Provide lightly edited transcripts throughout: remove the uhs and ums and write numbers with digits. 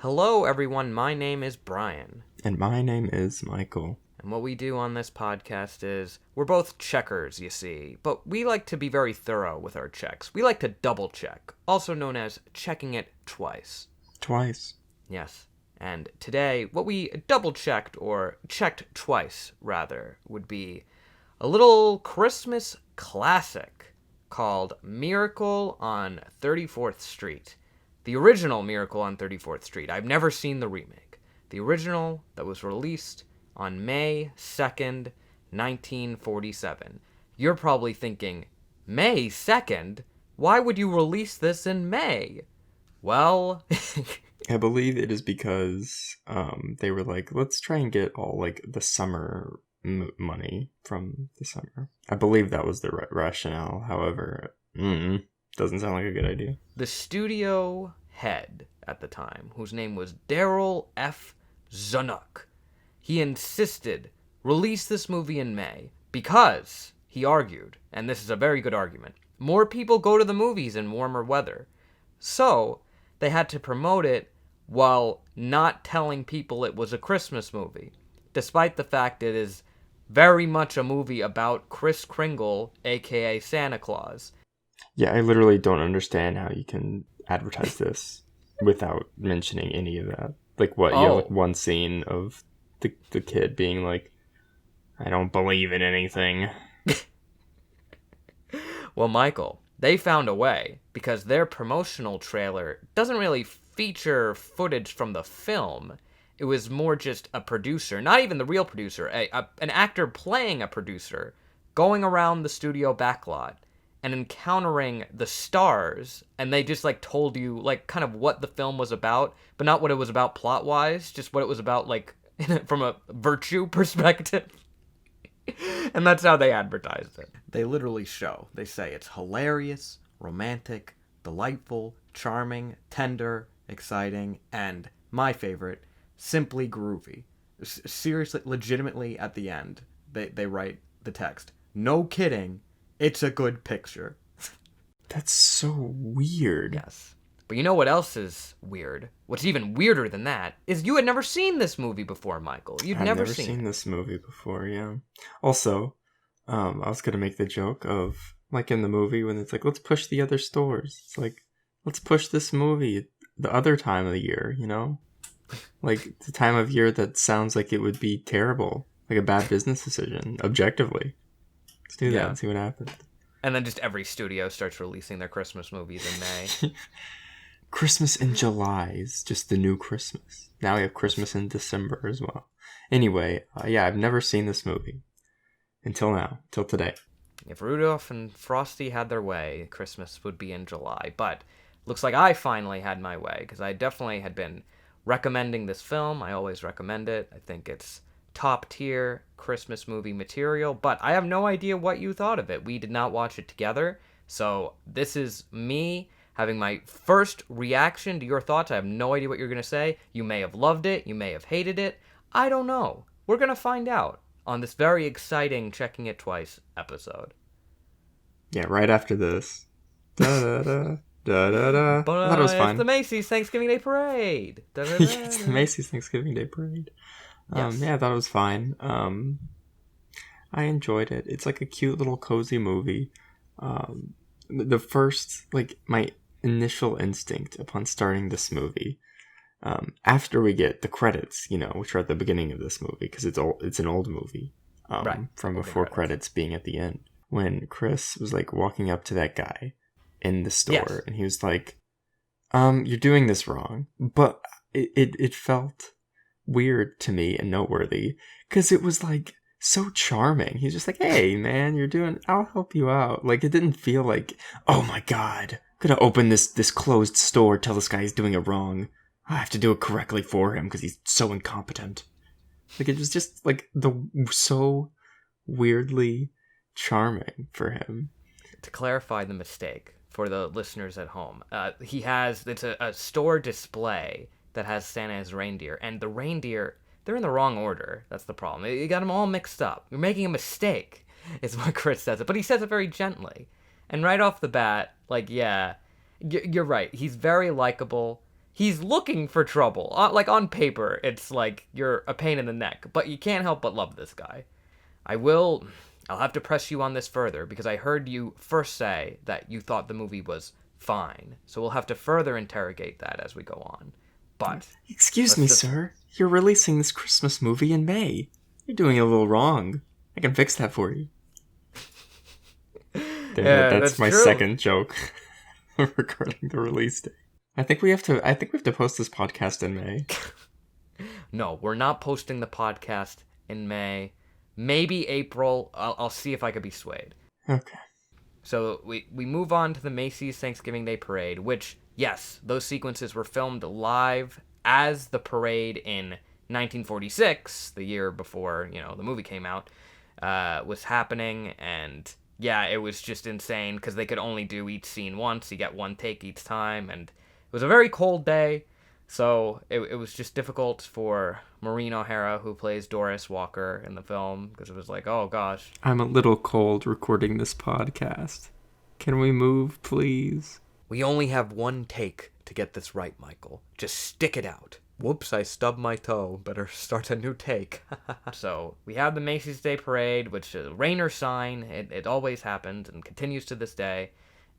Hello, everyone. My name is Brian. And my name is Michael. And what we do on this podcast is we're both checkers, you see, but we like to be very thorough with our checks. We like to double check, also known as checking it twice. Twice. Yes. And today, what we double checked, or checked twice, rather, would be a little Christmas classic called Miracle on 34th Street. The original Miracle on 34th Street. I've never seen the remake. The original that was released on May 2nd, 1947. You're probably thinking, May 2nd? Why would you release this in May? Well... I believe it is because they were like, let's try and get all like the summer money from the summer. I believe that was the rationale. However, doesn't sound like a good idea. The studio head at the time, whose name was Daryl F. Zanuck, he insisted release this movie in May because, he argued, and this is a very good argument, more people go to the movies in warmer weather. So, they had to promote it while not telling people it was a Christmas movie, despite the fact it is very much a movie about Kris Kringle, aka Santa Claus. Yeah, I literally don't understand how you can advertise this without mentioning any of that. Like what? Yeah, like one scene of the kid being like, "I don't believe in anything." Well, Michael, they found a way because their promotional trailer doesn't really feature footage from the film. It was more just a producer, not even the real producer, an actor playing a producer, going around the studio backlot and encountering the stars, and they just like told you like kind of what the film was about, but not what it was about plot-wise, just what it was about like from a virtue perspective. And that's how they advertised it. They literally show. They say it's hilarious, romantic, delightful, charming, tender, exciting, and my favorite, simply groovy. Seriously, legitimately at the end, they write the text, "No kidding, it's a good picture." That's so weird. Yes. But you know what else is weird? What's even weirder than that is you had never seen this movie before, Michael. You've never seen this movie before, yeah. Also, I was going to make the joke of, like in the movie, when it's like, let's push the other stores. It's like, let's push this movie the other time of the year, you know? Like, the time of year that sounds like it would be terrible. Like a bad business decision, objectively. Let's do that and see what happens. And then just every studio starts releasing their Christmas movies in May. Christmas in July is just the new Christmas. Now we have Christmas in December as well. Anyway, I've never seen this movie. Until now. Till today. If Rudolph and Frosty had their way, Christmas would be in July. But looks like I finally had my way, because I definitely had been recommending this film. I always recommend it. I think it's top tier Christmas movie material, but I have no idea what you thought of it. We did not watch it together, so this is me having my first reaction to your thoughts. I have no idea what you're going to say. You may have loved it, you may have hated it. I don't know. We're going to find out on this very exciting Checking It Twice episode. Yeah, right after this. Da-da-da. Da-da-da. But I thought it was fun. It's the Macy's Thanksgiving Day Parade. It's the Macy's Thanksgiving Day Parade. Yes. Yeah, I thought it was fine. I enjoyed it. It's like a cute little cozy movie. The first, like, my initial instinct upon starting this movie, after we get the credits, you know, which are at the beginning of this movie, because it's an old movie, right. From before credits being at the end, when Chris was like walking up to that guy in the store, and he was like, "You're doing this wrong," but it felt weird to me and noteworthy because it was like so charming. He's just like, "Hey man, I'll help you out." Like, it didn't feel like, "Oh my god, I'm gonna open this closed store, tell this guy he's doing it wrong. I have to do it correctly for him because he's so incompetent." Like, it was just like so weirdly charming for him. To clarify the mistake for the listeners at home, it's a store display that has Santa as reindeer, and the reindeer, they're in the wrong order. That's the problem. You got them all mixed up. You're making a mistake, is what Chris says it. But he says it very gently. And right off the bat, like, yeah, you're right. He's very likable. he's looking for trouble. Like, on paper, it's like you're a pain in the neck, but you can't help but love this guy. I'll have to press you on this further, because I heard you first say that you thought the movie was fine. So we'll have to further interrogate that as we go on. But excuse me, sir. You're releasing this Christmas movie in May. You're doing it a little wrong. I can fix that for you. That's my true. Second joke regarding the release date. I think we have to post this podcast in May. No, we're not posting the podcast in May. Maybe April. I'll see if I could be swayed. Okay. So we move on to the Macy's Thanksgiving Day Parade, which, yes, those sequences were filmed live as the parade in 1946, the year before, the movie came out, was happening. And yeah, it was just insane because they could only do each scene once. You get one take each time. And it was a very cold day. So it was just difficult for Maureen O'Hara, who plays Doris Walker in the film, because it was like, oh gosh. I'm a little cold recording this podcast. Can we move, please? We only have one take to get this right, Michael. Just stick it out. Whoops, I stubbed my toe. Better start a new take. So we have the Macy's Day Parade, which is rain or shine. It always happens and continues to this day.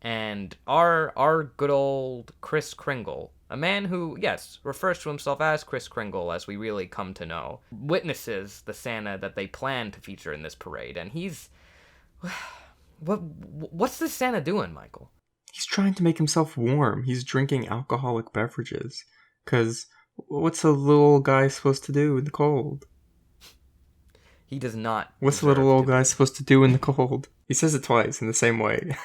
And our good old Kris Kringle, a man who, yes, refers to himself as Kris Kringle, as we really come to know, witnesses the Santa that they plan to feature in this parade. And he's... What's this Santa doing, Michael? He's trying to make himself warm. He's drinking alcoholic beverages. Because what's a little guy supposed to do in the cold? He does not. What's a little old guy supposed to do in the cold? He says it twice in the same way.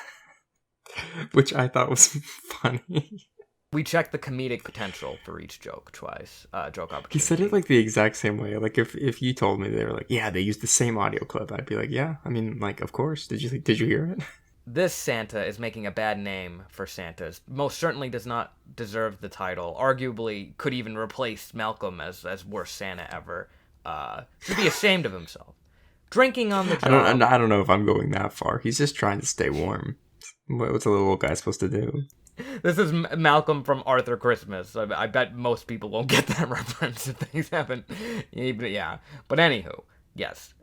Which I thought was funny. We checked the comedic potential for each joke twice. Joke opportunity. He said it like the exact same way. Like if you told me they were like, yeah, they used the same audio clip, I'd be like, yeah, I mean, like, of course. Did you hear it? This Santa is making a bad name for Santas. Most certainly does not deserve the title. Arguably could even replace Malcolm as worst Santa ever. Should be ashamed of himself. Drinking on the job. I don't know if I'm going that far. He's just trying to stay warm. What's a little old guy supposed to do? This is Malcolm from Arthur Christmas. I bet most people won't get that reference if things haven't. Yeah. But anywho, yes,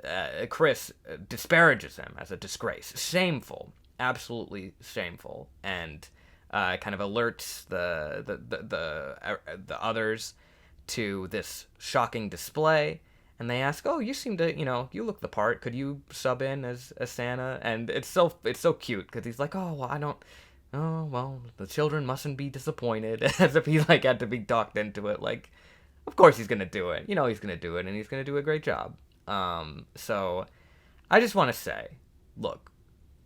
Chris disparages him as a disgrace. Shameful. Absolutely shameful. And kind of alerts the others to this shocking display. And they ask, oh, you seem to, you look the part. Could you sub in as Santa? And it's so cute because he's like, oh, well, the children mustn't be disappointed. As if he, had to be talked into it. Like, of course he's going to do it. He's going to do it, and he's going to do a great job. So I just want to say, look,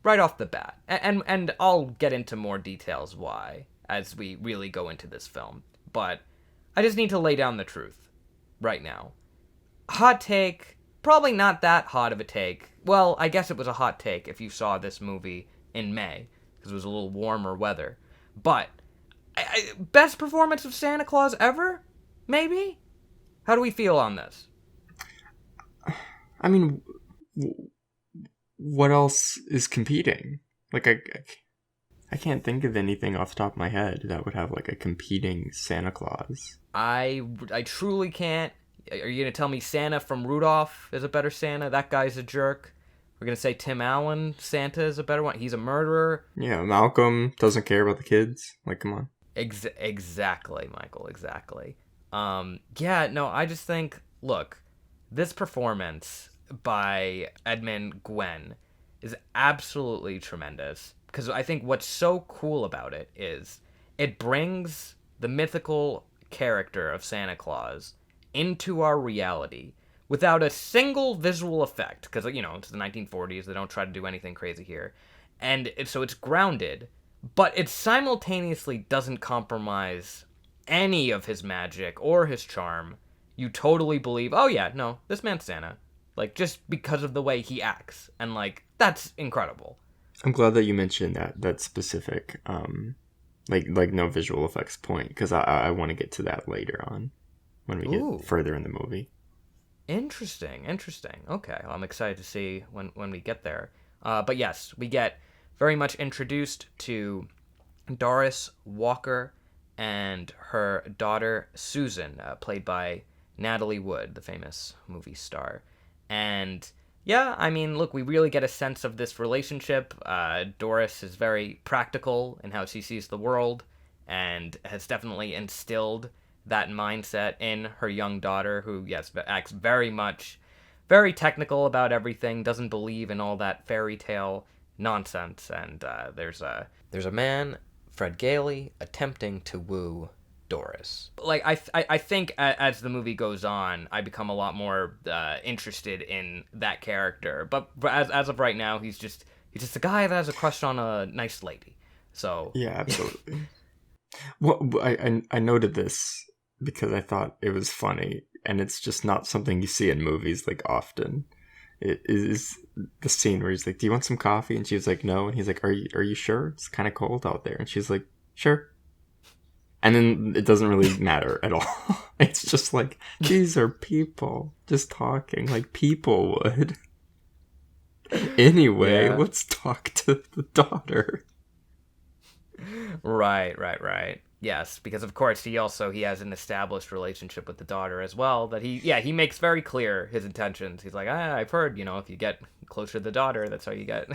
right off the bat, and I'll get into more details why as we really go into this film. But I just need to lay down the truth right now. Hot take, probably not that hot of a take. Well, I guess it was a hot take if you saw this movie in May, because it was a little warmer weather. But, best performance of Santa Claus ever? Maybe? How do we feel on this? I mean, what else is competing? Like, I can't think of anything off the top of my head that would have, a competing Santa Claus. I truly can't. Are you going to tell me Santa from Rudolph is a better Santa? That guy's a jerk. We're going to say Tim Allen, Santa is a better one. He's a murderer. Yeah, Malcolm doesn't care about the kids. Come on. Exactly, Michael, exactly. I just think, look, this performance by Edmund Gwenn is absolutely tremendous. Because I think what's so cool about it is it brings the mythical character of Santa Claus into our reality without a single visual effect, because it's the 1940s, they don't try to do anything crazy here, and so it's grounded, but it simultaneously doesn't compromise any of his magic or his charm. You totally believe, oh yeah, no, this man's Santa, just because of the way he acts, and that's incredible. I'm glad that you mentioned that specific no visual effects point, because I want to get to that later on when we get further in the movie. Interesting. Okay, well, I'm excited to see when we get there. But yes, we get very much introduced to Doris Walker and her daughter Susan, played by Natalie Wood, the famous movie star. And yeah, I mean, look, we really get a sense of this relationship. Doris is very practical in how she sees the world and has definitely instilled that mindset in her young daughter, who, yes, acts very technical about everything, doesn't believe in all that fairy tale nonsense. And there's a man, Fred Gailey, attempting to woo Doris. Like I think as the movie goes on, I become a lot more interested in that character. But as of right now, he's just a guy that has a crush on a nice lady. So Yeah, absolutely. Well, I noted this because I thought it was funny, and it's just not something you see in movies like often. It is the scene where he's like, "Do you want some coffee?" And she's like, "No." And he's like, "Are you sure? It's kind of cold out there." And she's like, "Sure." And then it doesn't really matter at all. It's just like, these are people just talking like people would. Anyway, Yeah. let's talk to the daughter. Right. Yes, because of course he has an established relationship with the daughter as well. That he makes very clear his intentions. He's like, I've heard, if you get closer to the daughter, that's how you get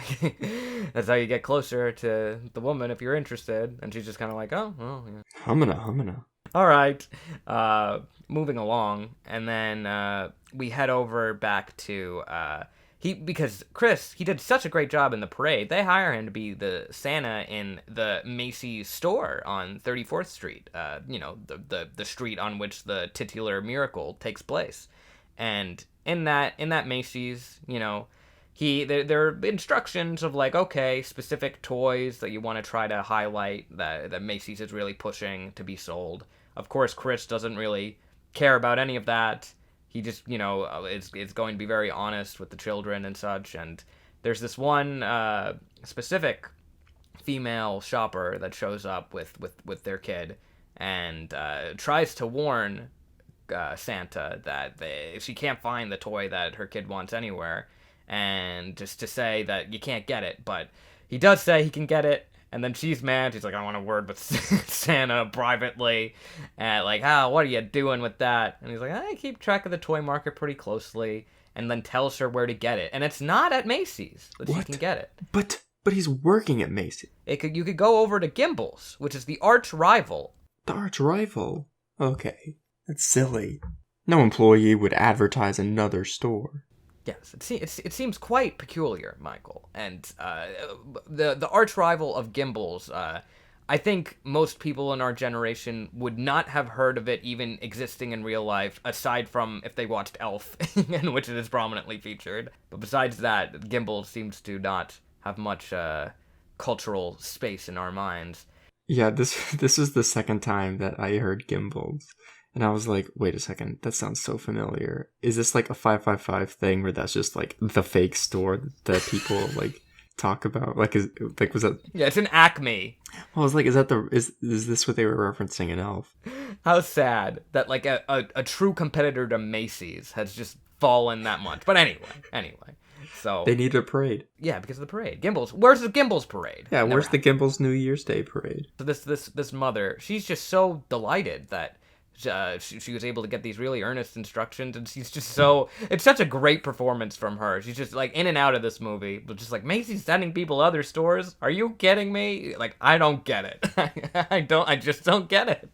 that's how you get closer to the woman if you're interested. And she's just kind of like, oh, well, yeah. Humana. All right. Moving along, and then we head over back to because Chris, he did such a great job in the parade. They hire him to be the Santa in the Macy store on 34th Street. The street on which the titular miracle takes place. And in that Macy's, there are instructions of like, okay, specific toys that you want to try to highlight that Macy's is really pushing to be sold. Of course, Chris doesn't really care about any of that. He just, is going to be very honest with the children and such. And there's this one specific female shopper that shows up with their kid and tries to warn Santa that she can't find the toy that her kid wants anywhere, and just to say that you can't get it. But he does say he can get it. And then she's mad. She's like, I want a word with Santa privately. And like, what are you doing with that? And he's like, I keep track of the toy market pretty closely. And then tells her where to get it. And it's not at Macy's that she can get it. But he's working at Macy's. You could go over to Gimbel's, which is the arch rival. The arch rival? Okay. That's silly. No employee would advertise another store. Yes, it seems quite peculiar, Michael. And the arch rival of Gimbel's, I think most people in our generation would not have heard of it even existing in real life, aside from if they watched Elf, in which it is prominently featured. But besides that, Gimbel's seems to not have much cultural space in our minds. Yeah, this is the second time that I heard Gimbel's. And I was like, wait a second, that sounds so familiar. Is this like a 555 thing where that's just like the fake store that people like talk about? Like, was that? Yeah, it's an Acme. Well, I was like, is this what they were referencing in Elf? How sad that like a true competitor to Macy's has just fallen that much. But anyway. So they need a parade. Yeah, because of the parade. Gimbel's. Where's the Gimbel's parade? Yeah, where's the Gimbel's New Year's Day parade? So this mother, she's just so delighted that she was able to get these really earnest instructions, and she's just it's such a great performance from her. She's just like in and out of this movie, but just like, Macy's sending people to other stores? Are you kidding me? Like, I don't get it. I just don't get it.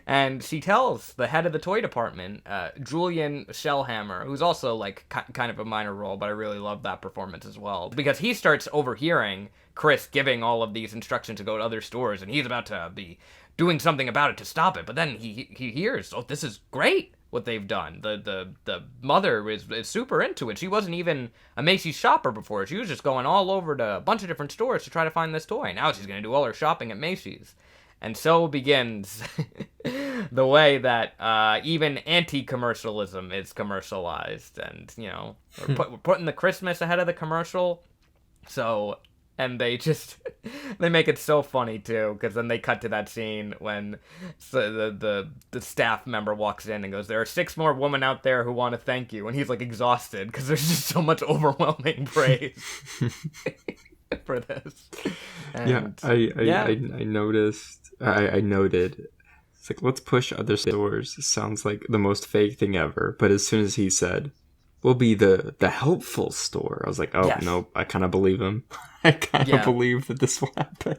And she tells the head of the toy department, Julian Shellhammer, who's also like kind of a minor role, but I really love that performance as well, because he starts overhearing Chris giving all of these instructions to go to other stores, and he's about to be doing something about it to stop it. But then he hears, oh, this is great what they've done. The mother is super into it. She wasn't even a Macy's shopper before. She was just going all over to a bunch of different stores to try to find this toy. Now she's going to do all her shopping at Macy's. And so begins the way that even anti-commercialism is commercialized. And, we're putting the Christmas ahead of the commercial. So... And they make it so funny, too, because then they cut to that scene when the staff member walks in and goes, there are 6 more women out there who want to thank you. And he's, like, exhausted because there's just so much overwhelming praise for this. And, I noticed, I noted It's like, let's push other stores. It sounds like the most fake thing ever. But as soon as he said, we'll be the helpful store, I was like, oh, Yes. no, I kind of believe him. I kind of believe that this will happen.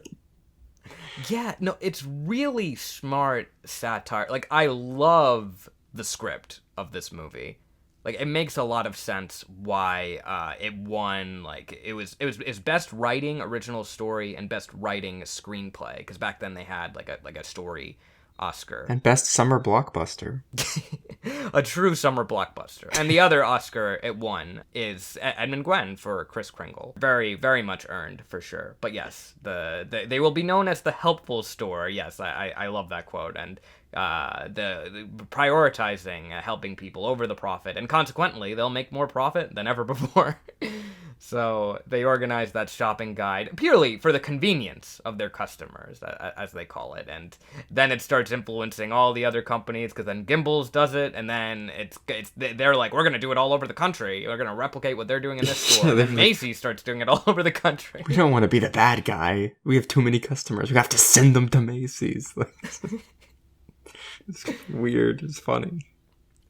Yeah, no, it's really smart satire. Like, I love the script of this movie. Like, it makes a lot of sense why it won. Like, it was best writing original story and best writing screenplay, because back then they had like a story Oscar. And best summer blockbuster. A true summer blockbuster. And the other Oscar it won is Edmund Gwenn for Kris Kringle. Very, very much earned, for sure. But yes, they will be known as the helpful store. Yes, I love that quote. And the prioritizing helping people over the profit. And consequently, they'll make more profit than ever before. So they organize that shopping guide purely for the convenience of their customers, as they call it. And then it starts influencing all the other companies, because then Gimbel's does it, and then they're like, we're going to do it all over the country. We're going to replicate what they're doing in this store. And then Macy starts doing it all over the country. We don't want to be the bad guy. We have too many customers. We have to send them to Macy's. It's weird. It's funny.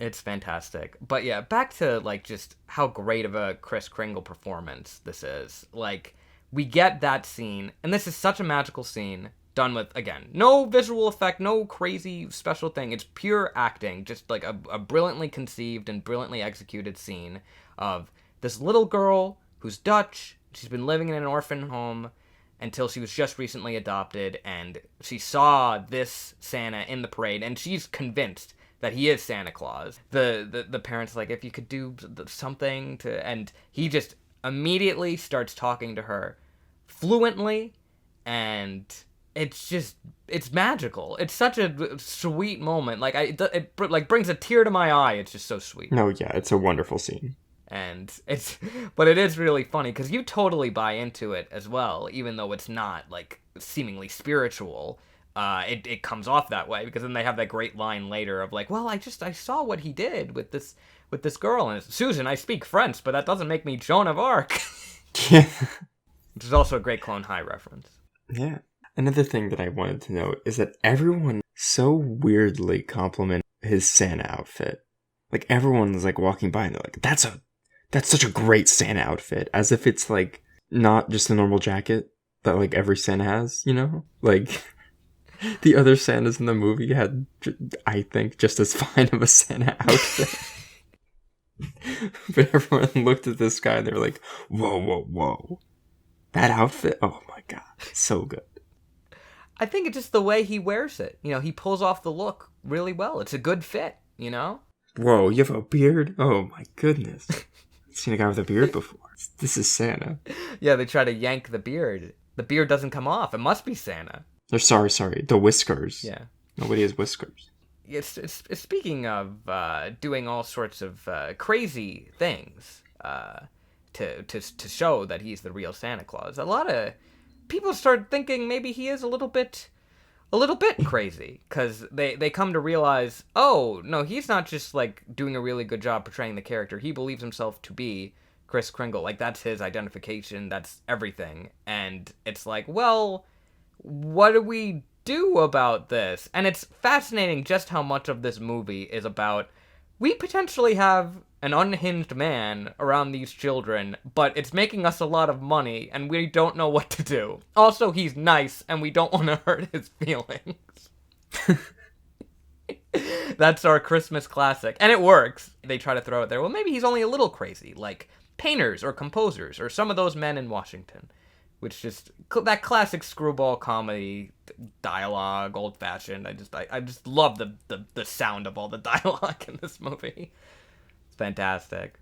It's fantastic. But yeah, back to like just how great of a Kris Kringle performance this is. Like, we get that scene, and this is such a magical scene, done with, again, no visual effect, no crazy special thing. It's pure acting, just like a brilliantly conceived and brilliantly executed scene of this little girl who's Dutch. She's been living in an orphan home until she was just recently adopted, and she saw this Santa in the parade, and she's convinced that he is Santa Claus. The parents like, if you could do something to, and he just immediately starts talking to her fluently, and it's magical. It's such a sweet moment. Like, it like brings a tear to my eye. It's just so sweet. No, yeah, it's a wonderful scene. And but it is really funny because you totally buy into it as well, even though it's not like seemingly spiritual. It comes off that way, because then they have that great line later of like, well, I saw what he did with this girl, and it's, Susan, I speak French, but that doesn't make me Joan of Arc. Yeah. Which is also a great Clone High reference. Yeah. Another thing that I wanted to note is that everyone so weirdly complimented his Santa outfit. Like, everyone was like walking by and they're like, that's such a great Santa outfit, as if it's like not just a normal jacket that like every Santa has, you know? Like, the other Santas in the movie had, I think, just as fine of a Santa outfit. But everyone looked at this guy and they were like, whoa, whoa, whoa. That outfit? Oh my god, it's so good. I think it's just the way he wears it. You know, he pulls off the look really well. It's a good fit, you know? Whoa, you have a beard? Oh my goodness. I've seen a guy with a beard before. This is Santa. Yeah, they try to yank the beard. The beard doesn't come off. It must be Santa. Or sorry, the whiskers. Yeah. Nobody has whiskers. It's speaking of doing all sorts of crazy things to show that he's the real Santa Claus. A lot of people start thinking maybe he is a little bit crazy, because they come to realize, oh, no, he's not just like doing a really good job portraying the character. He believes himself to be Kris Kringle. Like, that's his identification. That's everything. And it's like, well, what do we do about this? And it's fascinating just how much of this movie is about, we potentially have an unhinged man around these children, but it's making us a lot of money, and we don't know what to do. Also, he's nice, and we don't want to hurt his feelings. That's our Christmas classic. And it works. They try to throw it there. Well, maybe he's only a little crazy, like painters or composers or some of those men in Washington. Which just, that classic screwball comedy dialogue, old-fashioned. I just love the sound of all the dialogue in this movie. It's fantastic.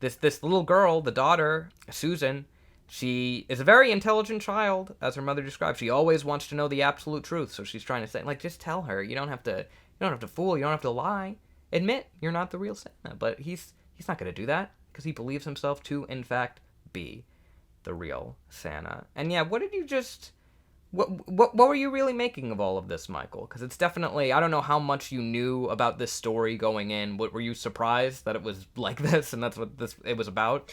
This little girl, the daughter, Susan, she is a very intelligent child, as her mother described. She always wants to know the absolute truth, so she's trying to say, like, just tell her. You don't have to fool. You don't have to lie. Admit you're not the real Santa. But he's not going to do that, because he believes himself to, in fact, be the real Santa. And yeah, what were you really making of all of this, Michael? Because it's definitely, I don't know how much you knew about this story going in. Were you surprised that it was like this and that's what it was about?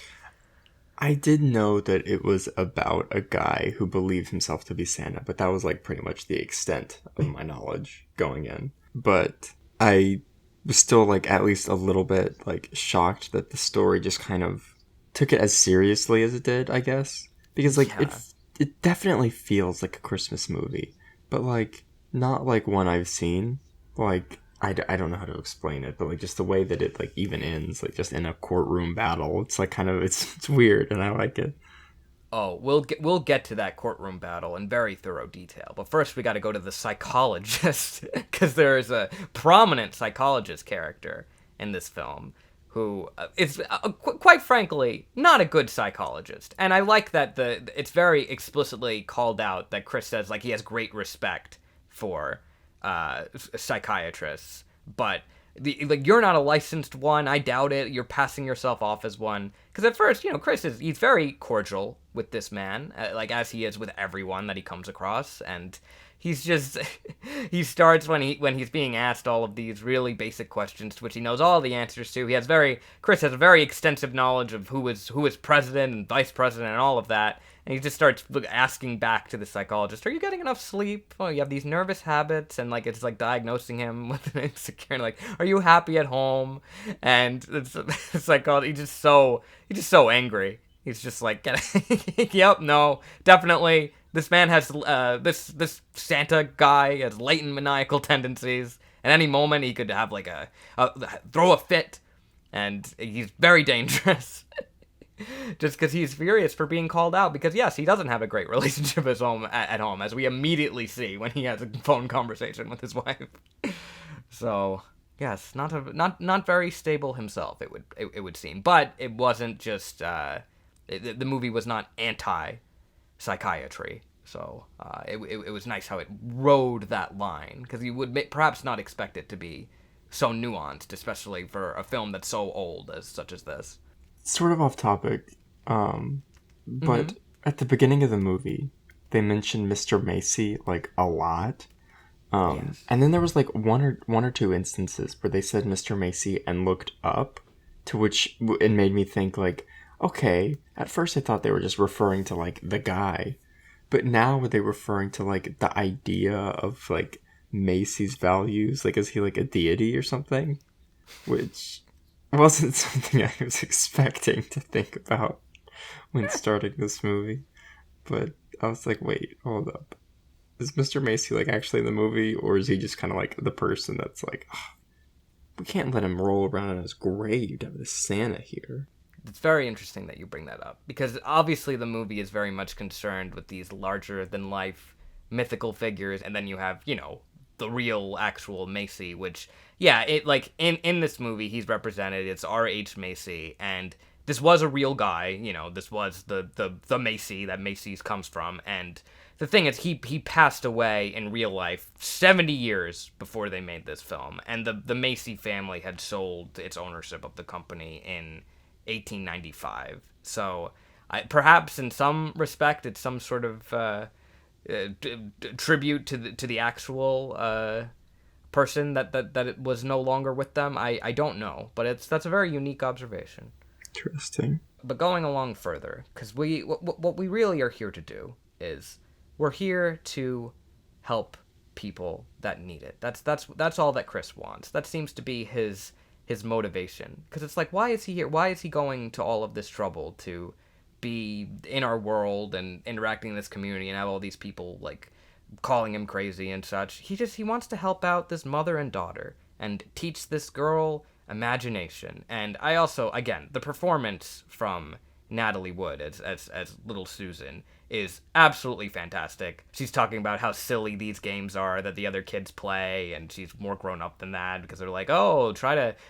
I did know that it was about a guy who believed himself to be Santa, but that was like pretty much the extent of my knowledge going in. But I was still like at least a little bit like shocked that the story just kind of took it as seriously as it did, I guess. Because like Yeah. it definitely feels like a Christmas movie, but like not like one I've seen. Like I don't know how to explain it, but like just the way that it like even ends, like just in a courtroom battle, it's like kind of it's weird, and I like it. Oh, we'll get to that courtroom battle in very thorough detail. But first, we got to go to the psychologist because there is a prominent psychologist character in this film who is, quite frankly, not a good psychologist. And I like that it's very explicitly called out that Chris says like he has great respect for psychiatrists, but like you're not a licensed one. I doubt it. You're passing yourself off as one. Because at first, Chris he's very cordial with this man, like as he is with everyone that he comes across, and he's just he starts when he's being asked all of these really basic questions to which he knows all the answers to. Chris has a very extensive knowledge of who is president and vice president and all of that. And he just starts asking back to the psychologist, "Are you getting enough sleep? Oh, you have these nervous habits," and like it's like diagnosing him with an insecure. Like, "Are you happy at home?" And it's like, oh, he's just so angry. He's just like, "Yep, no, definitely. This man has this Santa guy has latent maniacal tendencies. At any moment, he could have like throw a fit, and he's very dangerous." Just because he's furious for being called out, because yes, he doesn't have a great relationship at home, as we immediately see when he has a phone conversation with his wife. So yes, not very stable himself. It would seem, but it wasn't just the movie was not anti psychiatry. So it was nice how it rode that line, because you would perhaps not expect it to be so nuanced, especially for a film that's so old as such as this. Sort of off topic, Mm-hmm. but at the beginning of the movie, they mentioned Mr. Macy like a lot. Yes. And then there was like one or two instances where they said Mr. Macy and looked up, to which it made me think like, okay, at first I thought they were just referring to like the guy, but now were they referring to like the idea of like Macy's values? Like, is he like a deity or something? Which wasn't something I was expecting to think about when starting this movie. But I was like, wait, hold up. Is Mr. Macy like actually in the movie, or is he just kind of like the person that's like, oh, we can't let him roll around in his grave to have this Santa here? It's very interesting that you bring that up, because obviously the movie is very much concerned with these larger than life mythical figures, and then you have, the real actual Macy, which, yeah, it like in this movie he's represented, it's R.H. Macy, and this was a real guy, this was the Macy that Macy's comes from. And the thing is, he passed away in real life 70 years before they made this film, and the Macy family had sold its ownership of the company in 1895. So perhaps in some respect it's some sort of tribute to the actual person that it was no longer with them. I don't know, but that's a very unique observation. Interesting. But going along further, because what we really are here to do is we're here to help people that need it. That's all that Chris wants. That seems to be his motivation. Because it's like, why is he here? Why is he going to all of this trouble to be in our world and interacting in this community and have all these people like calling him crazy and such? He wants to help out this mother and daughter and teach this girl imagination. And I also, again, the performance from Natalie Wood as little Susan is absolutely fantastic. She's talking about how silly these games are that the other kids play, and she's more grown up than that, because they're like, "Oh,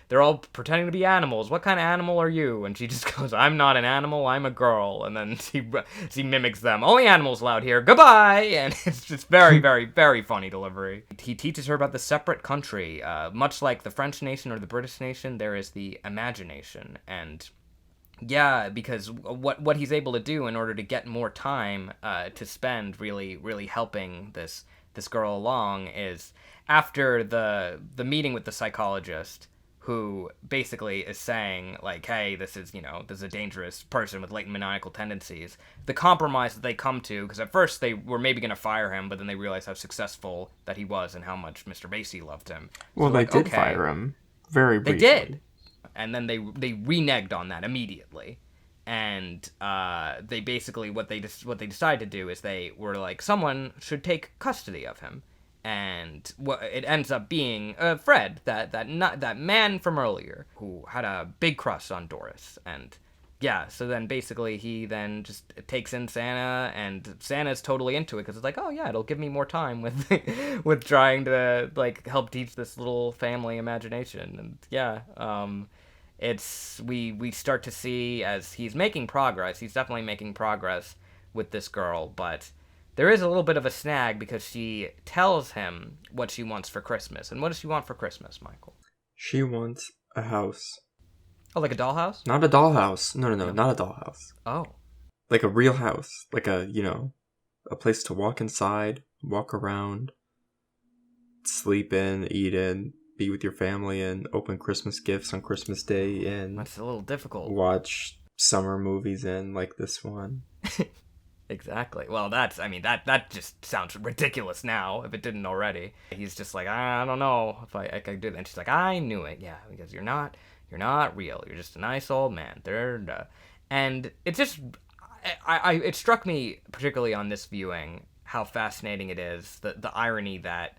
they're all pretending to be animals. What kind of animal are you?" And she just goes, "I'm not an animal, I'm a girl." And then she mimics them. "Only animals allowed here. Goodbye." And it's just very, very, very funny delivery. He teaches her about the separate country. Much like the French nation or the British nation, there is the imagination. And yeah, because what he's able to do in order to get more time to spend really really helping this girl along is, after the meeting with the psychologist, who basically is saying, like, hey, this is a dangerous person with latent maniacal tendencies. The compromise that they come to, because at first they were maybe going to fire him, but then they realized how successful that he was and how much Mr. Macy loved him. Well, So, they like, did okay, fire him very they briefly. did. And then they reneged on that immediately. And they basically, what they decided to do is they were like, someone should take custody of him. And what it ends up being Fred, that man from earlier who had a big crush on Doris. And yeah, so then basically he then just takes in Santa, and Santa's totally into it because it's like, oh yeah, it'll give me more time with with trying to like help teach this little family imagination. And yeah, we start to see as he's making progress. He's definitely making progress with this girl, but there is a little bit of a snag because she tells him what she wants for Christmas. And what does she want for Christmas, Michael? She wants a house. Oh, like a dollhouse? Not a dollhouse. No, not a dollhouse. Oh. Like a real house. Like a place to walk inside, walk around, sleep in, eat in, be with your family in, open Christmas gifts on Christmas Day in. That's a little difficult. Watch summer movies in, like this one. Exactly. Well, that just sounds ridiculous now, if it didn't already. He's just like, I don't know if I can do that. And she's like, I knew it. Yeah, because you're not real. You're just a nice old man. And it just, it struck me particularly on this viewing how fascinating it is, the irony that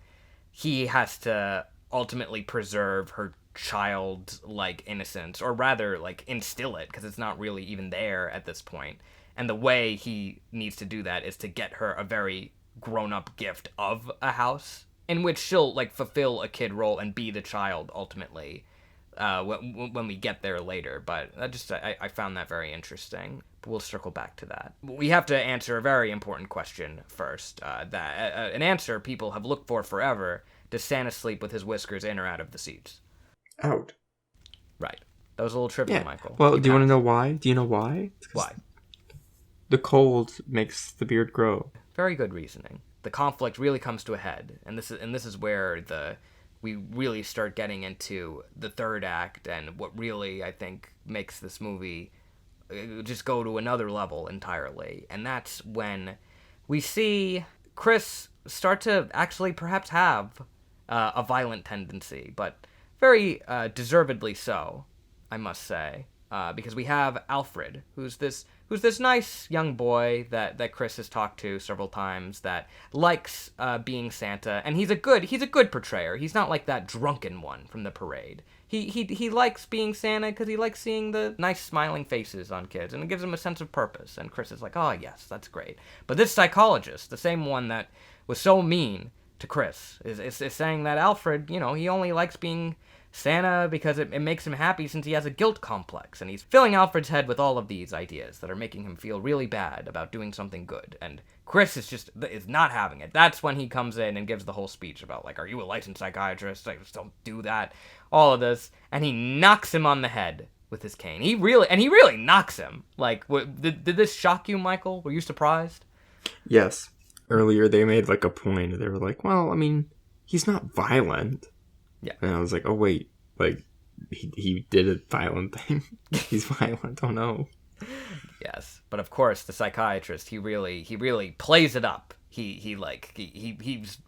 he has to ultimately preserve her childlike innocence, or rather, like, instill it, because it's not really even there at this point. And the way he needs to do that is to get her a very grown-up gift of a house in which she'll, like, fulfill a kid role and be the child ultimately when we get there later. But I found that very interesting. But we'll circle back to that. We have to answer a very important question first. An answer people have looked for forever. Does Santa sleep with his whiskers in or out of the seats? Out. Right. That was a little trivial, Michael. Well, do you want to know why? Do you know why? Why? The cold makes the beard grow. Very good reasoning. The conflict really comes to a head, and this is where we really start getting into the third act, and what really, I think, makes this movie just go to another level entirely. And that's when we see Chris start to actually perhaps have a violent tendency, but very deservedly so, I must say, because we have Alfred, who's this nice young boy that Chris has talked to several times, that likes being Santa, and he's a good portrayer. He's not like that drunken one from the parade. He likes being Santa because he likes seeing the nice smiling faces on kids, and it gives him a sense of purpose. And Chris is like, oh yes, that's great. But this psychologist, the same one that was so mean to Chris, is saying that Alfred, he only likes being Santa because it makes him happy since he has a guilt complex, and he's filling Alfred's head with all of these ideas that are making him feel really bad about doing something good. And Chris is not having it. That's when he comes in and gives the whole speech about, like, are you a licensed psychiatrist? Like, just don't do that. All of this, and he knocks him on the head with his cane. He really knocks him. Like, did this shock you, Michael? Were you surprised? Yes. Earlier they made like a point. They were like, well, I mean, he's not violent. Yeah. And I was like, oh wait, like he did a violent thing. He's violent. Oh no. Yes, but of course the psychiatrist, he really plays it up. He's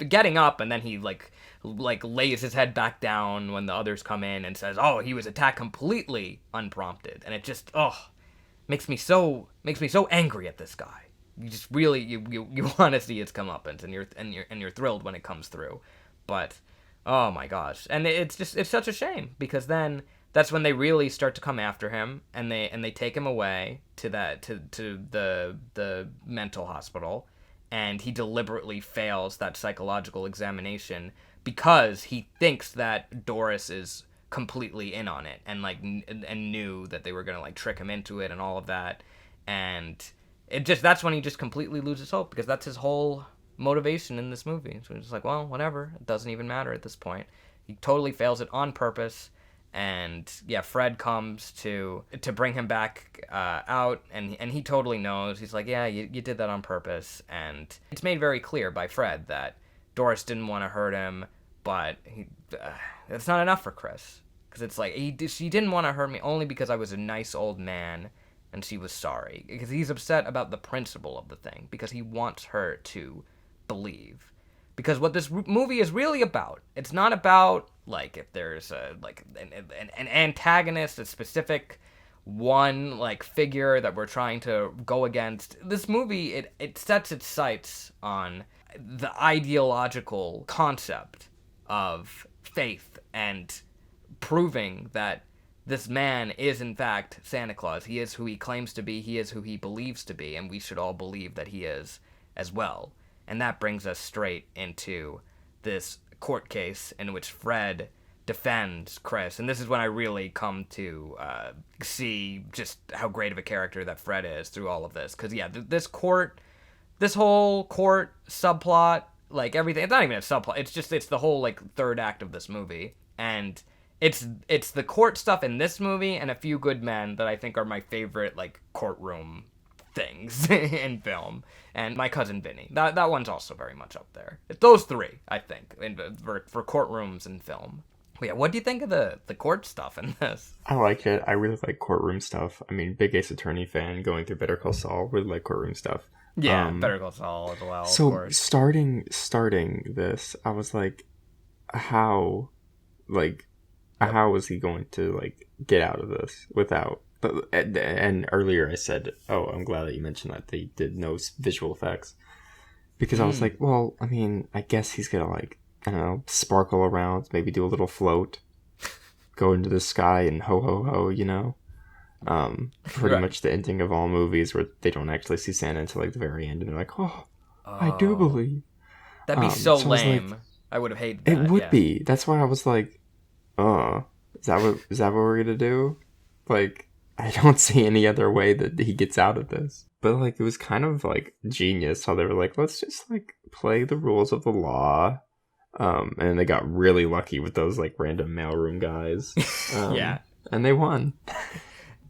getting up, and then he like lays his head back down when the others come in and says, oh, he was attacked completely unprompted, and it just makes me so angry at this guy. You just really you want to see its comeuppance, and you're thrilled when it comes through, but oh my gosh, and it's such a shame, because then that's when they really start to come after him, and they take him away to the mental hospital, and he deliberately fails that psychological examination because he thinks that Doris is completely in on it, and knew that they were gonna like trick him into it and all of that, and that's when he just completely loses hope, because that's his whole motivation in this movie. So he's just like, well, whatever, it doesn't even matter at this point. He totally fails it on purpose, and yeah, Fred comes to bring him back out, and he totally knows. He's like, yeah, you did that on purpose, and it's made very clear by Fred that Doris didn't want to hurt him, but it's not enough for Chris. Because it's like, she didn't want to hurt me only because I was a nice old man and she was sorry. Because he's upset about the principle of the thing. Because he wants her to believe. Because what this movie is really about, it's not about, like, if there's an antagonist, a specific one, like, figure that we're trying to go against. This movie, it sets its sights on the ideological concept of faith and proving that this man is in fact Santa Claus. He is who he claims to be, he is who he believes to be, and we should all believe that he is as well. And that brings us straight into this court case in which Fred defends Chris. And this is when I really come to see just how great of a character that Fred is through all of this. Because, yeah, this whole court subplot, like, everything, it's not even a subplot, it's the whole, like, third act of this movie. And it's the court stuff in this movie and A Few Good Men that I think are my favorite, like, courtroom things in film. And My Cousin Vinny, that one's also very much up there. It's those three, I think, for courtrooms and film. But yeah, what do you think of the court stuff in this? I like it. I really like courtroom stuff. I mean, big Ace Attorney fan, going through Better Call Saul, really like courtroom stuff. Yeah, Better Call Saul as well, so of course. starting this, I was like, how was he going to, like, get out of this without... And earlier I said, oh, I'm glad that you mentioned that they did no visual effects. Because I was like, well, I mean, I guess he's going to, like, I don't know, sparkle around, maybe do a little float, go into the sky and ho, ho, ho, you know? Pretty much the ending of all movies where they don't actually see Santa until, like, the very end, and they're like, oh, I do believe. That'd be so lame. I would have hated that. It would be. That's why I was like, is that what we're going to do? Like... I don't see any other way that he gets out of this. But, like, it was kind of, like, genius how they were like, let's just, like, play the rules of the law. And they got really lucky with those, like, random mailroom guys. Yeah. And they won.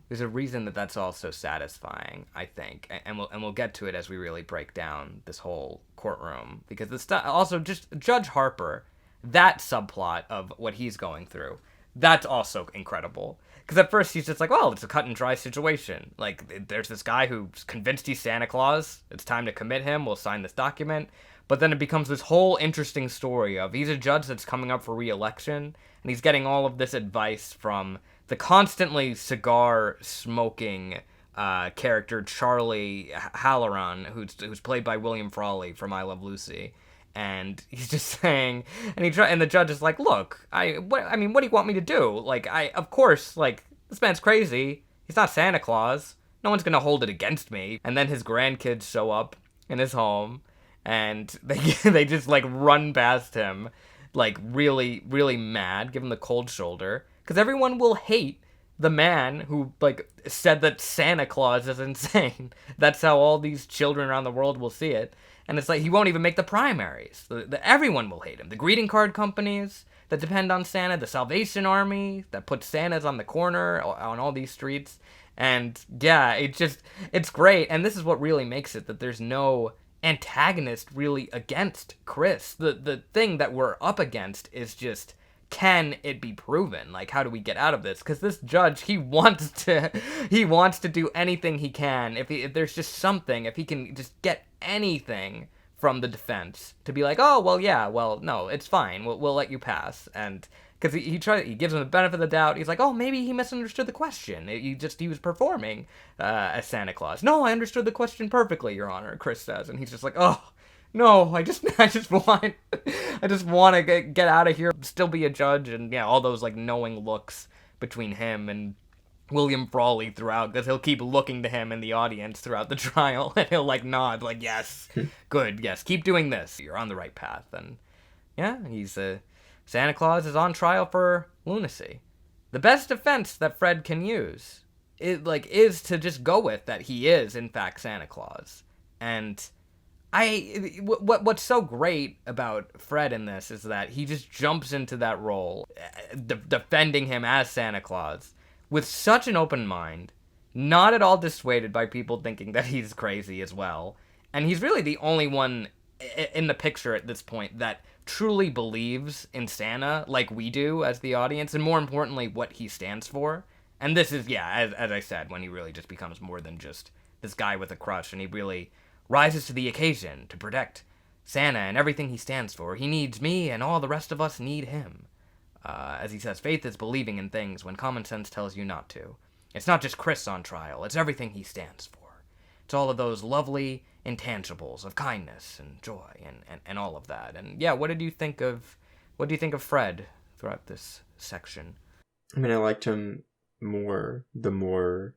There's a reason that that's all so satisfying, I think. And we'll get to it as we really break down this whole courtroom. Because the stuff... Also, just Judge Harper, that subplot of what he's going through, that's also incredible. Because at first he's just like, well, it's a cut and dry situation. Like, there's this guy who's convinced he's Santa Claus. It's time to commit him. We'll sign this document. But then it becomes this whole interesting story of he's a judge that's coming up for re-election. And he's getting all of this advice from the constantly cigar-smoking character Charlie Halloran, who's played by William Frawley from I Love Lucy. And he's just saying, and the judge is like, look, what do you want me to do? Like, of course, like, this man's crazy. He's not Santa Claus. No one's gonna hold it against me. And then his grandkids show up in his home, and they just, like, run past him, like, really, really mad, give him the cold shoulder. Because everyone will hate the man who, like, said that Santa Claus is insane. That's how all these children around the world will see it. And it's like, he won't even make the primaries. Everyone will hate him. The greeting card companies that depend on Santa, the Salvation Army that puts Santas on the corner, on all these streets. And yeah, it's great. And this is what really makes it, that there's no antagonist really against Chris. The thing that we're up against is just, can it be proven? Like, how do we get out of this? Because this judge, he wants to do anything he can. If there's just something, if he can just get anything from the defense to be like, oh, well, yeah, well, no, it's fine. We'll let you pass. And because he gives him the benefit of the doubt. He's like, oh, maybe he misunderstood the question. He was performing as Santa Claus. No, I understood the question perfectly, Your Honor, Chris says. And he's just like, oh, no, I just want to get out of here, still be a judge. And yeah, all those, like, knowing looks between him and William Frawley throughout, because he'll keep looking to him in the audience throughout the trial, and he'll, like, nod, like, yes, good, yes, keep doing this, you're on the right path. And yeah, Santa Claus is on trial for lunacy. The best defense that Fred can use is to just go with that he is in fact Santa Claus. And what's so great about Fred in this is that he just jumps into that role, defending him as Santa Claus with such an open mind, not at all dissuaded by people thinking that he's crazy as well. And he's really the only one in the picture at this point that truly believes in Santa like we do as the audience, and more importantly, what he stands for. And this is, yeah, as I said, when he really just becomes more than just this guy with a crush, and he really rises to the occasion to protect Santa and everything he stands for. He needs me, and all the rest of us need him. As he says, faith is believing in things when common sense tells you not to. It's not just Chris on trial, it's everything he stands for. It's all of those lovely intangibles of kindness and joy and all of that. And yeah, what do you think of Fred throughout this section? I mean, I liked him more the more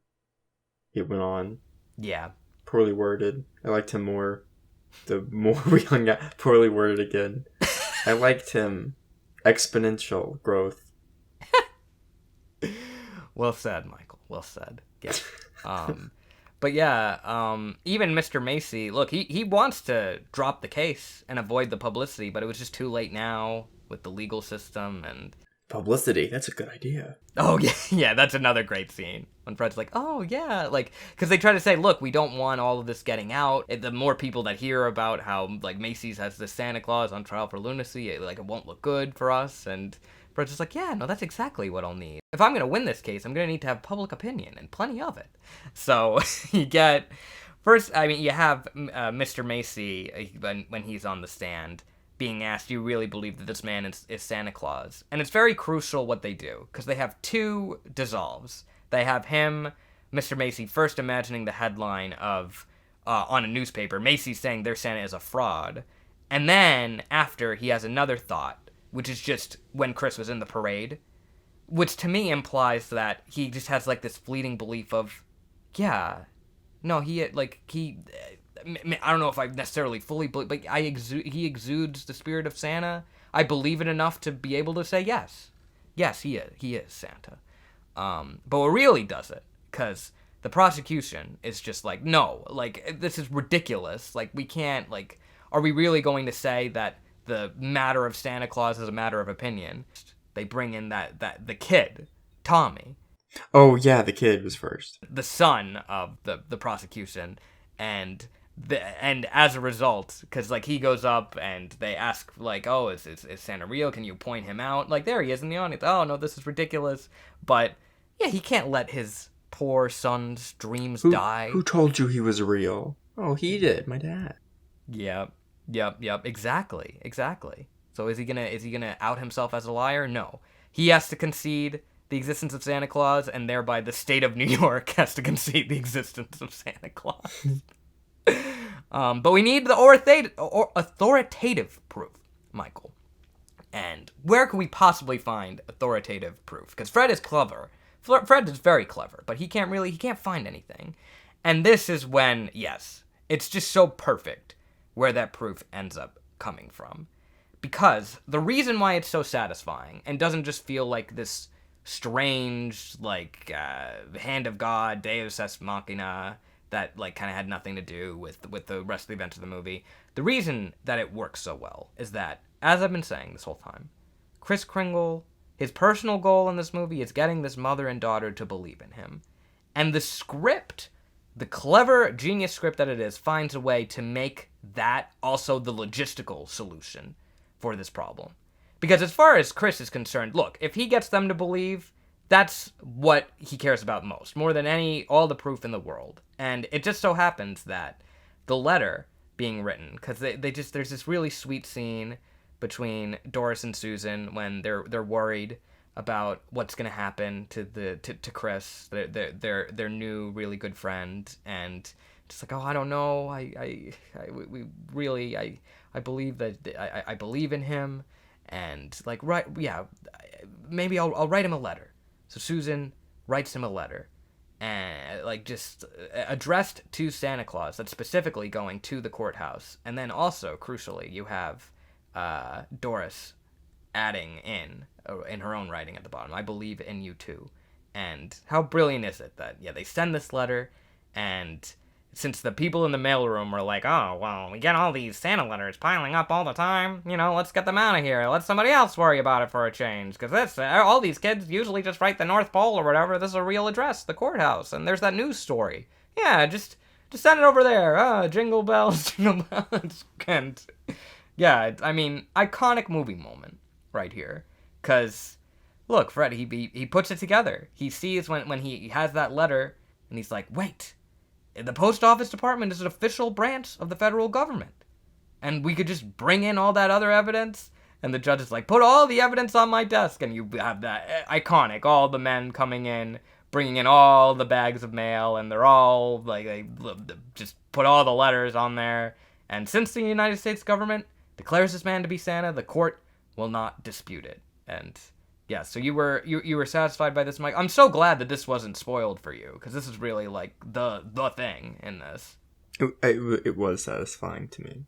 it went on. Yeah. Poorly worded. I liked him more the more we hung out. Poorly worded again. I liked him. Exponential growth. Well said, Michael. Well said. Yeah. But yeah, even Mr. Macy, look, he wants to drop the case and avoid the publicity, but it was just too late now with the legal system and... Publicity, that's a good idea. Oh, yeah, that's another great scene. When Fred's like, oh, yeah, like, because they try to say, look, we don't want all of this getting out. The more people that hear about how, like, Macy's has this Santa Claus on trial for lunacy, it won't look good for us, and... Fred's just like, yeah, no, that's exactly what I'll need. If I'm going to win this case, I'm going to need to have public opinion, and plenty of it. So, you get... First, I mean, you have Mr. Macy, when he's on the stand, being asked, do you really believe that this man is Santa Claus? And it's very crucial what they do, because they have two dissolves. They have him, Mr. Macy, first imagining the headline of, on a newspaper, Macy saying their Santa is a fraud. And then, after, he has another thought, which is just when Chris was in the parade, which to me implies that he just has, like, this fleeting belief of, yeah, no, I don't know if I necessarily fully believe, but he exudes the spirit of Santa. I believe it enough to be able to say yes. Yes, he is Santa. But what really does it, because the prosecution is just like, no, like, this is ridiculous. Like, we can't, like, are we really going to say that the matter of Santa Claus is a matter of opinion? They bring in the kid, Tommy. Oh, yeah, the kid was first. The son of the prosecution, and as a result, because, like, he goes up and they ask, like, oh, is Santa real? Can you point him out? Like, there he is in the audience. Oh, no, this is ridiculous. But, yeah, he can't let his poor son's dreams die. Who told you he was real? Oh, he did, my dad. Yep, exactly. So is he gonna out himself as a liar? No. He has to concede the existence of Santa Claus, and thereby the state of New York has to concede the existence of Santa Claus. But we need the authoritative proof, Michael. And where can we possibly find authoritative proof? Because Fred is clever. Fred is very clever, but he can't find anything. And this is when, yes, it's just so perfect where that proof ends up coming from. Because the reason why it's so satisfying and doesn't just feel like this strange, like, hand of God, Deus Ex Machina, that, like, kind of had nothing to do with the rest of the events of the movie. The reason that it works so well is that, as I've been saying this whole time, Kris Kringle, his personal goal in this movie is getting this mother and daughter to believe in him. And the script, the clever, genius script that it is, finds a way to make that also the logistical solution for this problem. Because as far as Chris is concerned, look, if he gets them to believe, that's what he cares about most, more than all the proof in the world. And it just so happens that the letter being written, because there's this really sweet scene between Doris and Susan when they're worried about what's going to happen to Chris, their new really good friend, and just like, oh, I don't know, I believe that I believe in him, and like, right, yeah, maybe I'll write him a letter. So Susan writes him a letter, and like just addressed to Santa Claus, that's specifically going to the courthouse. And then also, crucially, you have Doris adding in her own writing at the bottom, I believe in you too. And how brilliant is it that, yeah, they send this letter, and since the people in the mailroom were like, oh, well, we get all these Santa letters piling up all the time, let's get them out of here. Let somebody else worry about it for a change. Because all these kids usually just write the North Pole or whatever. This is a real address, the courthouse. And there's that news story. Yeah, just send it over there. Jingle bells, jingle bells. And Yeah, I mean, iconic movie moment right here. Because, look, Fred, he puts it together. He sees when he has that letter, and he's like, wait, the post office department is an official branch of the federal government. And we could just bring in all that other evidence. And the judge is like, put all the evidence on my desk. And you have that iconic, all the men coming in, bringing in all the bags of mail. And they're all, like, they just put all the letters on there. And since the United States government declares this man to be Santa, the court will not dispute it. And yeah, so you were satisfied by this, Mike. I'm so glad that this wasn't spoiled for you, because this is really like the thing in this. It was satisfying to me.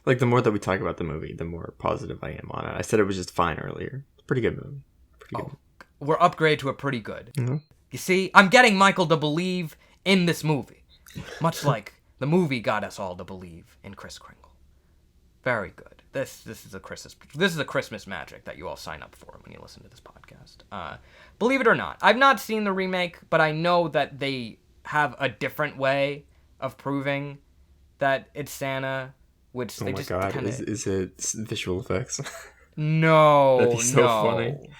Like, the more that we talk about the movie, the more positive I am on it. I said it was just fine earlier. It's a pretty good movie. We're upgrade to a pretty good. Mm-hmm. You see, I'm getting Michael to believe in this movie, much like the movie got us all to believe in Kris Kringle. Very good. This is a Christmas magic that you all sign up for when you listen to this podcast. Believe it or not, I've not seen the remake, but I know that they have a different way of proving that it's Santa, which they just God, kinda... is it visual effects? No, That'd be so funny.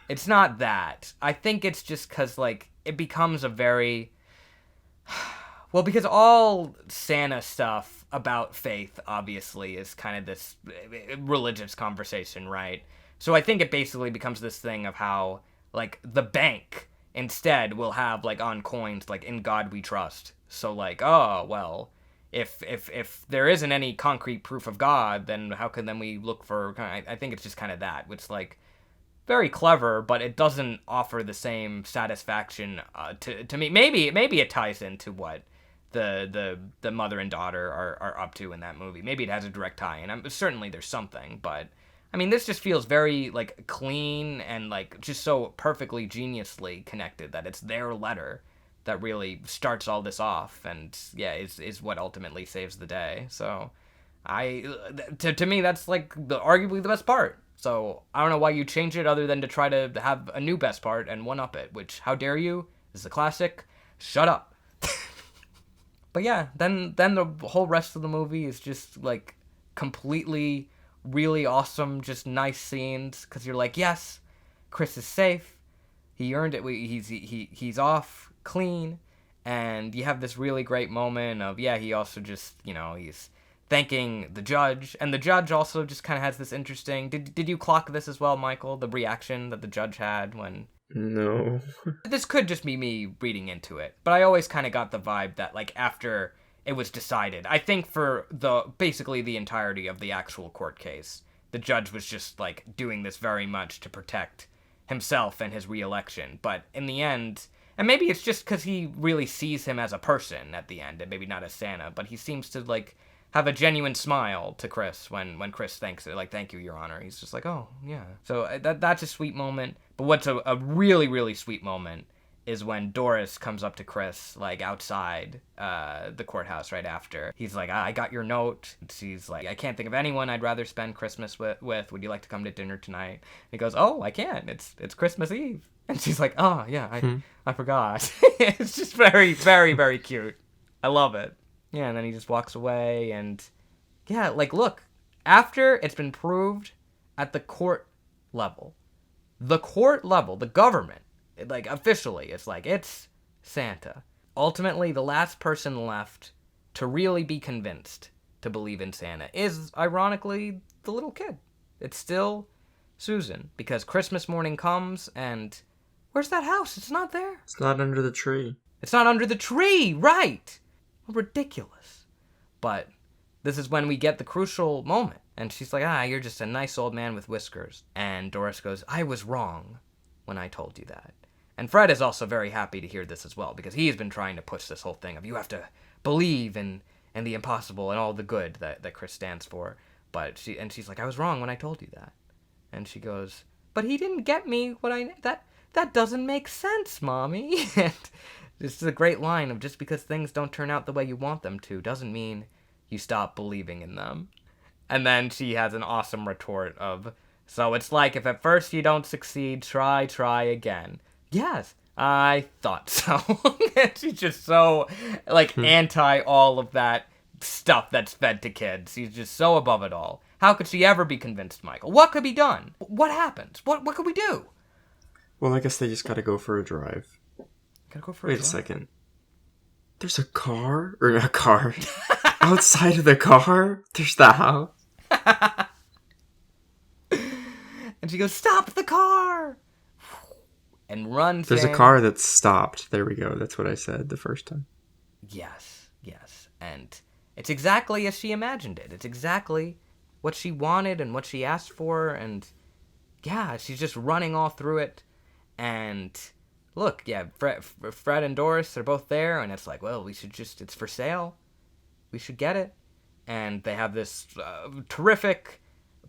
It's not that. I think it's just because, like, it becomes a very... Well, because all Santa stuff about faith, obviously, is kind of this religious conversation, right? So I think it basically becomes this thing of how, like, the bank instead will have, like, on coins, like, "In God We Trust." So, like, oh, well, if there isn't any concrete proof of God, then how can then we look for... I think it's just kind of that, which, like, very clever, but it doesn't offer the same satisfaction to me. Maybe it ties into what the mother and daughter are up to in that movie. Maybe it has a direct tie-in. Certainly there's something, but I mean, this just feels very, like, clean and, like, just so perfectly geniusly connected that it's their letter that really starts all this off, and yeah, is what ultimately saves the day. So to me, that's, like, arguably the best part. So I don't know why you change it other than to try to have a new best part and one-up it, which, how dare you? This is a classic. Shut up. But yeah, then the whole rest of the movie is just, like, completely really awesome, just nice scenes, because you're like, yes, Kris is safe. He earned it. He's off clean. And you have this really great moment of, yeah, he also just, he's thanking the judge. And the judge also just kind of has this interesting... Did you clock this as well, Michael? The reaction that the judge had when... No. This could just be me reading into it, but I always kind of got the vibe that, like, after it was decided, I think for basically the entirety of the actual court case, the judge was just, like, doing this very much to protect himself and his re-election. But in the end, and maybe it's just because he really sees him as a person at the end, and maybe not as Santa, but he seems to, like, have a genuine smile to Kris when Kris thanks it, like, "Thank you, Your Honor." He's just like, oh, yeah. So that's a sweet moment. But what's a really, really sweet moment is when Doris comes up to Kris, like, outside the courthouse right after. He's like, I got your note. And she's like, I can't think of anyone I'd rather spend Christmas with. Would you like to come to dinner tonight? And he goes, oh, I can. It's Christmas Eve. And she's like, oh, yeah, I forgot. It's just very, very, very cute. I love it. Yeah, and then he just walks away, and yeah, like, look, after it's been proved at the court level, the government, like, officially, it's like, it's Santa. Ultimately, the last person left to really be convinced to believe in Santa is, ironically, the little kid. It's still Susan, because Christmas morning comes, and where's that house? It's not there. It's not under the tree. It's not under the tree, right? Ridiculous. But this is when we get the crucial moment, and she's like, you're just a nice old man with whiskers. And Doris goes, I was wrong when I told you that. And Fred is also very happy to hear this as well, because he's been trying to push this whole thing of, you have to believe in the impossible and all the good that Kris stands for. But she's like, I was wrong when I told you that. And she goes, but he didn't get me that doesn't make sense, Mommy. And this is a great line of, just because things don't turn out the way you want them to doesn't mean you stop believing in them. And then she has an awesome retort of, so it's like, if at first you don't succeed, try again. Yes, I thought so. And she's just so, like, anti all of that stuff that's fed to kids. She's just so above it all. How could she ever be convinced, Michael? What could be done? What happens? What could we do? Well, I guess they just gotta go for a drive. Gotta go for Wait a drive. a second. There's a car? Or a car. Outside of the car, there's the house. And she goes, stop the car! And runs There's in. a car that's stopped. There we go. That's what I said the first time. Yes. And it's exactly as she imagined it. It's exactly what she wanted and what she asked for. And yeah, she's just running all through it. And look, yeah, Fred and Doris, they're both there. And it's like, well, it's for sale. We should get it. And they have this terrific,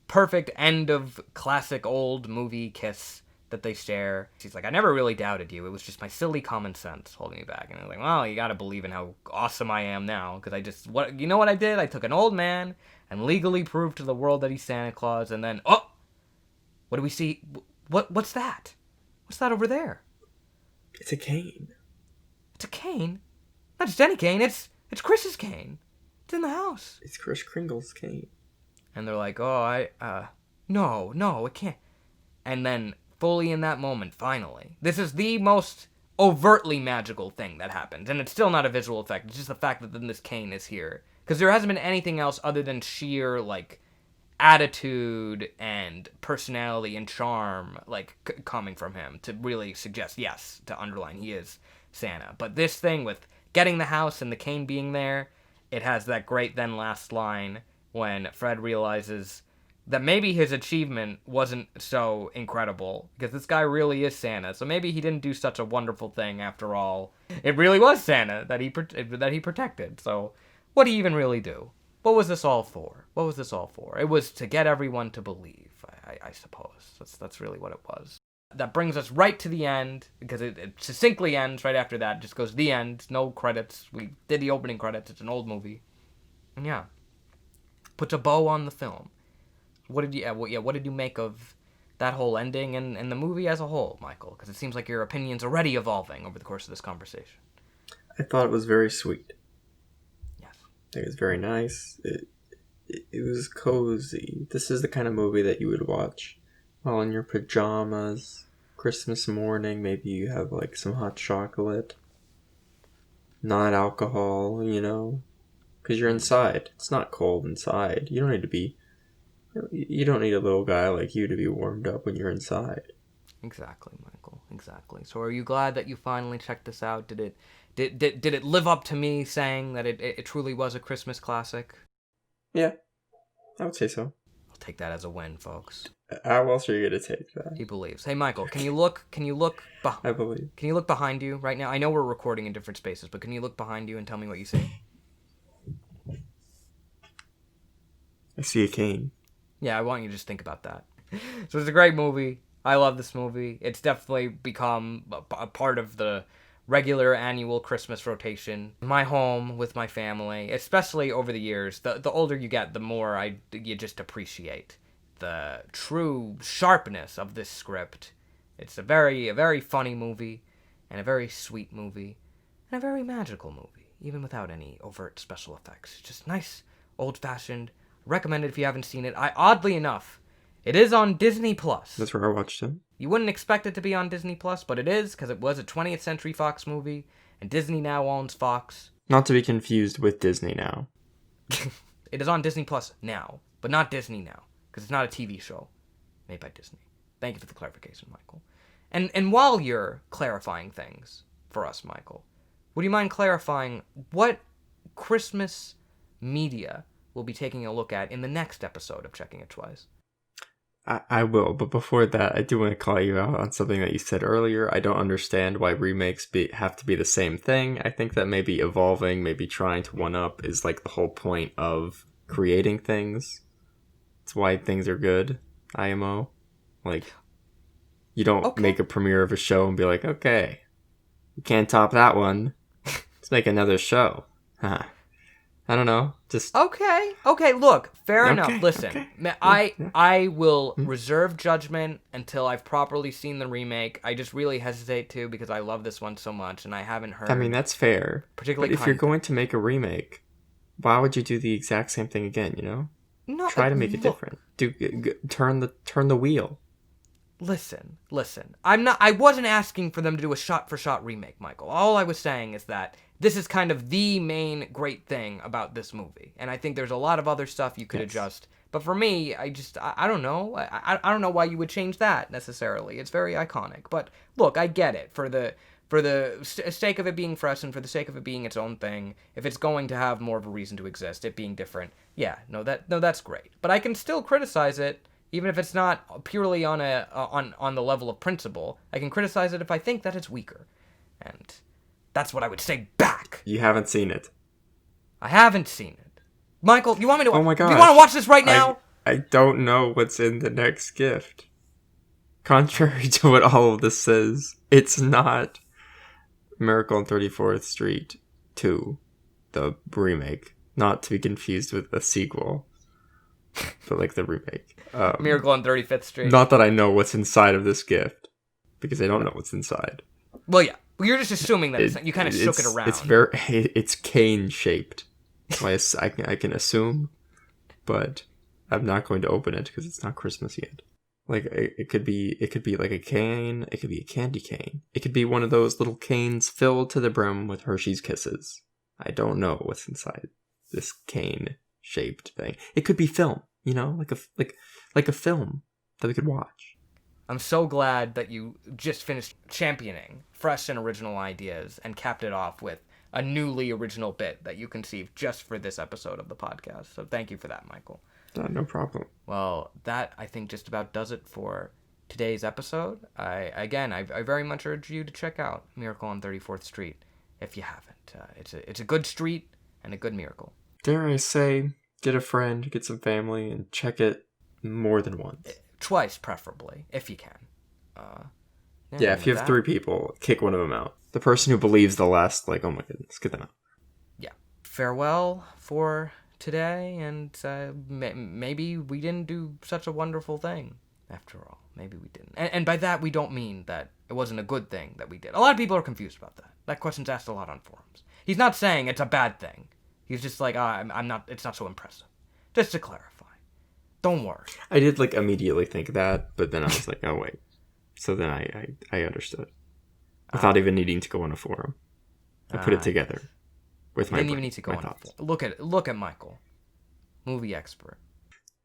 perfect end of classic old movie kiss that they share. She's like, I never really doubted you. It was just my silly common sense holding me back. And I'm like, well, you gotta believe in how awesome I am now. Because you know what I did? I took an old man and legally proved to the world that he's Santa Claus. And then, oh, what do we see? What's that? What's that over there? It's a cane. It's a cane? Not just any cane. It's Chris's cane. It's in the house. It's Kris Kringle's cane. And they're like, oh, no, it can't. And then, fully in that moment, finally, this is the most overtly magical thing that happens. And it's still not a visual effect. It's just the fact that then this cane is here. Because there hasn't been anything else other than sheer, like, attitude and personality and charm, like, coming from him to really suggest, yes, to underline he is Santa. But this thing with getting the house and the cane being there, it has that great then last line when Fred realizes that maybe his achievement wasn't so incredible, because this guy really is Santa, so maybe he didn't do such a wonderful thing after all. It really was Santa that he protected, so what did he even really do? What was this all for? It was to get everyone to believe, I suppose. That's really what it was. That brings us right to the end, because it succinctly ends right after that. It just goes the end, no credits. We did the opening credits. It's an old movie. And yeah, puts a bow on the film. What did you make of that whole ending and the movie as a whole, Michael? Because it seems like your opinion's already evolving over the course of this conversation. I thought it was very sweet. Yes. I think it was very nice. It was cozy. This is the kind of movie that you would watch while in your pajamas, Christmas morning. Maybe you have like some hot chocolate, not alcohol, because you're inside. It's not cold inside. You don't need a little guy like you to be warmed up when you're inside. Exactly, Michael. Exactly. So are you glad that you finally checked this out? Did it live up to me saying that it truly was a Christmas classic? Yeah, I would say so. I'll take that as a win, folks. How else are you going to take that? He believes. Hey, Michael, can you look I believe. Can you look behind you right now? I know we're recording in different spaces, but can you look behind you and tell me what you see? I see a cane. Yeah, I want you to just think about that. So it's a great movie. I love this movie. It's definitely become a part of the regular annual Christmas rotation. My home with my family, especially over the years. The older you get, the more you just appreciate the true sharpness of this script. It's a very funny movie, and a very sweet movie, and a very magical movie, even without any overt special effects. Just nice, old-fashioned. Recommend it if you haven't seen it. Oddly enough, it is on Disney Plus. That's where I watched it. You wouldn't expect it to be on Disney Plus, but it is, because it was a 20th Century Fox movie, and Disney now owns Fox. Not to be confused with Disney now. It is on Disney Plus now, but not Disney now, because it's not a TV show made by Disney. Thank you for the clarification, Michael. And while you're clarifying things for us, Michael, would you mind clarifying what Christmas media we'll be taking a look at in the next episode of Checking It Twice? I will, but before that, I do want to call you out on something that you said earlier. I don't understand why remakes have to be the same thing. I think that maybe evolving, maybe trying to one-up is like the whole point of creating things. It's why things are good, IMO. Like, you don't make a premiere of a show and be like, okay, we can't top that one. Let's make another show. Huh. I don't know. Just okay. Look, fair enough. Listen, I will reserve judgment until I've properly seen the remake. I just really hesitate to, because I love this one so much, and I haven't heard. I mean, that's fair. Particularly, but if you're going to make a remake, why would you do the exact same thing again? No, Try to make it look, different. Turn the wheel. listen. I wasn't asking for them to do a shot-for-shot remake, Michael. All I was saying is that this is kind of the main great thing about this movie. And I think there's a lot of other stuff you could adjust. But for me, I don't know. I don't know why you would change that necessarily. It's very iconic. But look, I get it. For the sake of it being fresh and for the sake of it being its own thing, if it's going to have more of a reason to exist, it being different, that's great. But I can still criticize it, even if it's not purely on the level of principle. I can criticize it if I think that it's weaker, and that's what I would say back. You haven't seen it. I haven't seen it. Michael, you want me to? Oh my gosh. Do you want to watch this right now? I don't know what's in the next gift. Contrary to what all of this says, it's not Miracle on 34th Street 2, the remake. Not to be confused with the sequel, but like the remake. Miracle on 35th Street. Not that I know what's inside of this gift, because I don't know what's inside. Well, yeah. You're just assuming that you kind of shook it around. It's cane shaped. I can assume, but I'm not going to open it because it's not Christmas yet. Like it could be like a cane. It could be a candy cane. It could be one of those little canes filled to the brim with Hershey's Kisses. I don't know what's inside this cane shaped thing. It could be film, like a film that we could watch. I'm so glad that you just finished championing fresh and original ideas and capped it off with a newly original bit that you conceived just for this episode of the podcast. So thank you for that, Michael. No problem. Well, that, I think, just about does it for today's episode. I very much urge you to check out Miracle on 34th Street if you haven't. It's a good street and a good miracle. Dare I say, get a friend, get some family, and check it more than once. Twice, preferably, if you can. If you have 3 people, kick one of them out. The person who believes the last, oh my goodness, get them out. Yeah. Farewell for today, and maybe we didn't do such a wonderful thing after all. Maybe we didn't. And by that, we don't mean that it wasn't a good thing that we did. A lot of people are confused about that. That question's asked a lot on forums. He's not saying it's a bad thing. He's just like, I'm not, it's not so impressive. Just to clarify. Don't worry. I did, immediately think that, but then I was like, oh, wait. So then I understood. Without even needing to go on a forum. I put it together with my Didn't even need to go on thoughts. Look at Michael. Movie expert.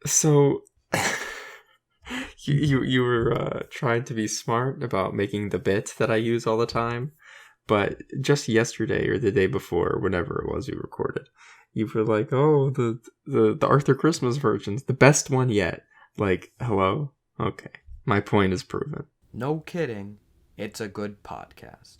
So, you were trying to be smart about making the bit that I use all the time, but just yesterday or the day before, whenever it was we recorded, you were like, oh, the Arthur Christmas version's the best one yet. Hello? Okay. My point is proven. No kidding. It's a good podcast.